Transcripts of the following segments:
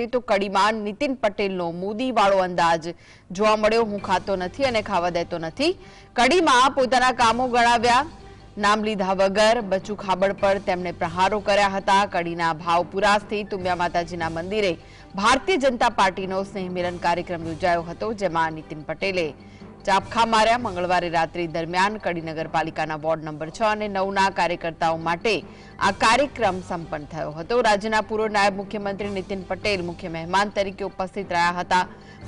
કરીએ તો કડીમાં નીતિન પટેલનો મોદી વાળો અંદાજ જોવા મળ્યો। હું ખાતો નથી અને ખાવા દેતો નથી। કડીમાં પોતાના કામો ગણાવ્યા, નામ લીધા વગર બચુ ખાબડ પર તેમણે પ્રહારો કર્યા હતા। કડીના ભાવપુરા સ્થિત ઉમિયા માતાજીના મંદિરે ભારતીય જનતા પાર્ટીનો સ્નેહ મિલન કાર્યક્રમ યોજાયો હતો, જેમાં નીતિન પટેલે ચાપખા માર્યા। મંગળવારે રાત્રિ દરમિયાન કડી નગરપાલિકાના વોર્ડ નંબર 6 અને 9ના કાર્યકર્તાઓ માટે આ કાર્યક્રમ સંપન્ન થયો હતો। રાજ્યના પૂર્વ નાયબ મુખ્યમંત્રી નીતિન પટેલ મુખ્ય મહેમાન તરીકે ઉપસ્થિત રહ્યા હતા।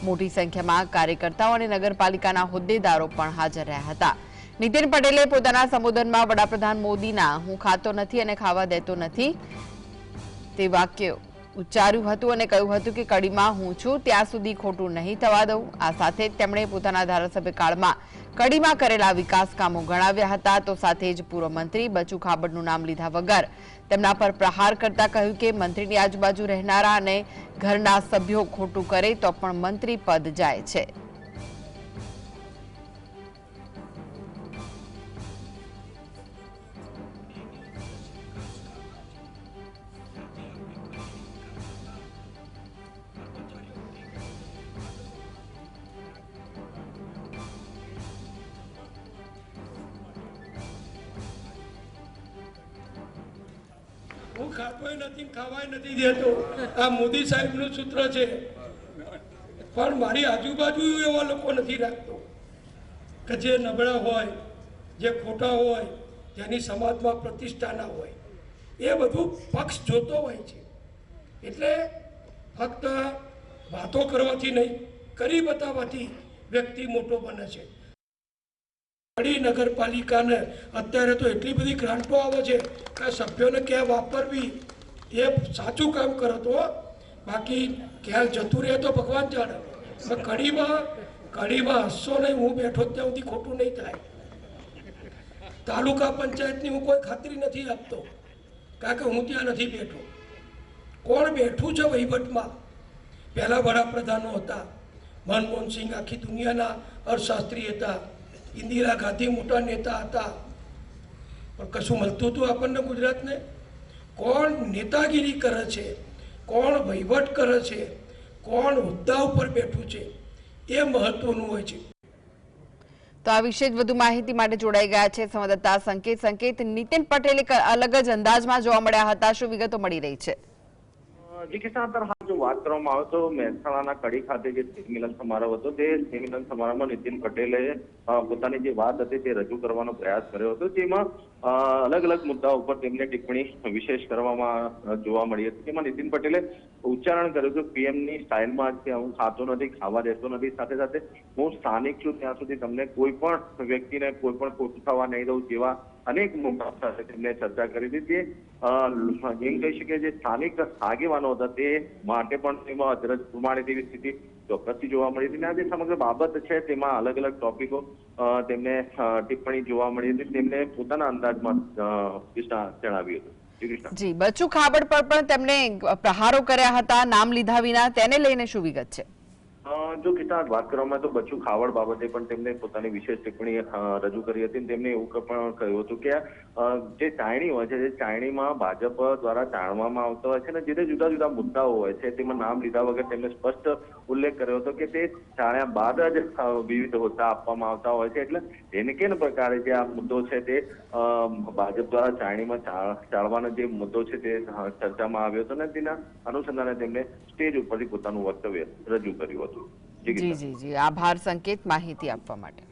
મોટી સંખ્યામાં કાર્યકર્તાઓ અને નગરપાલિકાના હોદ્દેદારો પણ હાજર રહ્યા હતા। નીતિન પટેલે પોતાના સંબોધનમાં વડાપ્રધાન મોદીના "હું ખાતો નથી અને ખાવા દેતો નથી" તે વાક્ય ઉચ્ચાર્યું હતું અને કહ્યું હતું કે કડીમાં હું છું ત્યાં સુધી ખોટું નહીં થવા દઉં। આ સાથે જ તેમણે પોતાના ધારાસભ્ય કાળમાં કડીમાં કરેલા વિકાસ કામો ગણાવ્યા હતા। તો સાથે જ પૂર્વ મંત્રી બચુ ખાબડનું નામ લીધા વગર તેમના પર પ્રહાર કરતા કહ્યું કે મંત્રીની આજુબાજુ રહેનારા અને ઘરના સભ્યો ખોટું કરે તો પણ મંત્રી પદ જાય છે। હું ખાતોય નથી, ખાવાય નથી દેતો, આ મોદી સાહેબનું સૂત્ર છે। પણ મારી આજુબાજુ એવા લોકો નથી રાખતો કે જે નબળા હોય, જે ખોટા હોય, જેની સમાજમાં પ્રતિષ્ઠા ના હોય, એ બધું પક્ષ જોતો હોય છે। એટલે ફક્ત વાતો કરવાથી નહીં, કરી બતાવવાથી વ્યક્તિ મોટો બને છે। કડી નગરપાલિકાને અત્યારે તો એટલી બધી ગ્રાન્ટો આવે છે કે સભ્યોને ક્યાં વાપરવી એ સાચું કામ કરો તો, બાકી ક્યાં જતું રહે તો ભગવાન જાણે। કડીમાં હસશો નહીં, હું બેઠો ત્યાં સુધી ખોટું નહીં થાય। તાલુકા પંચાયતની હું કોઈ ખાતરી નથી આપતો, કારણ કે હું ત્યાં નથી બેઠો। કોણ બેઠું છે વહીવટમાં? પહેલા વડાપ્રધાનો હતા, મનમોહન સિંહ આખી દુનિયાના અર્થશાસ્ત્રી હતા, ઇન્દિરા ગાંધી મોટા નેતા હતા, પણ કશું મળતું હતું આપણને ગુજરાતને? કોણ નેતાગીરી કરે છે, કોણ વહીવટ કરે છે, કોણ હોદ્દા ઉપર બેઠું છે, એ મહત્વનું હોય છે। તો આ વિશે જ વધુ માહિતી માટે જોડાઈ ગયા છે સંવાદદાતા સંકેત। નીતિન પટેલ એક અલગ જ અંદાજમાં જોવા મળ્યા હતા, શું વિગતો મળી રહી છે? જી કિશન, જો વાત કરવામાં આવે તો મહેસાણાના કડી ખાતે જે સ્નેહ મિલન સમારોહ હતો, તે સ્નેહ મિલન સમારોહમાં નીતિન પટેલે પોતાની જે વાત હતી તે રજૂ કરવાનો પ્રયાસ કર્યો હતો, જેમાં અલગ અલગ મુદ્દાઓ ઉપર તેમને ટિપ્પણી વિશેષ કરવામાં જોવા મળી હતી। તેમાં નીતિન પટેલે ઉચ્ચારણ કર્યું કે પીએમની સ્ટાઇલમાં કે હું ખાતો નથી, ખાવા દેતો નથી, સાથે સાથે હું સ્થાનિક છું ત્યાં સુધી તમને કોઈ પણ વ્યક્તિને કોઈ પણ ખોટું થવા નહીં દઉં જેવા અનેક મુદ્દાઓ સાથે તેમણે ચર્ચા કરી હતી। એમ કહી શકીએ જે સ્થાનિક આગેવાનો હતા તે માટે પણ તેમાં અધરજ પ્રમાણે તેવી સ્થિતિ ચોક્કસથી જોવા મળી હતી। આ જે સમગ્ર બાબત છે તેમાં અલગ અલગ ટોપિકો તેમને ટિપ્પણી જોવા મળી હતી, તેમને પોતાના અંદાજમાં જણાવ્યું હતું। જી, બચુ ખાબડ પર પણ તેમણે પ્રહારો કર્યા હતા નામ લીધા વિના, તેને લઈને શું વિગત છે? જો કિસ્સા વાત કરવામાં તો બચુ ખાવડ બાબતે પણ તેમને પોતાની વિશેષ ટિપ્પણી રજૂ કરી હતી। તેમને એવું પણ કહ્યું હતું કે જે ચાયણી હોય છે, જે ચાયણીમાં ભાજપ દ્વારા જાણવામાં આવતા હોય છે ને જે જુદા જુદા મુદ્દાઓ હોય છે, તેમાં નામ લીધા વગર તેમને સ્પષ્ટ ઉલ્લેખ કર્યો હતો કે તે જાણ્યા બાદ જ વિવિધ હોદ્દા આપવામાં આવતા હોય છે। એટલે એને કે પ્રકારે જે આ મુદ્દો છે તે ભાજપ દ્વારા ચાયણીમાં ચાળવાનો જે મુદ્દો છે તે ચર્ચામાં આવ્યો હતો ને તેના અનુસંધાને તેમને સ્ટેજ ઉપરથી પોતાનું વક્તવ્ય રજૂ કર્યું હતું। જી, આભાર સંકેત માહિતી આપવા માટે।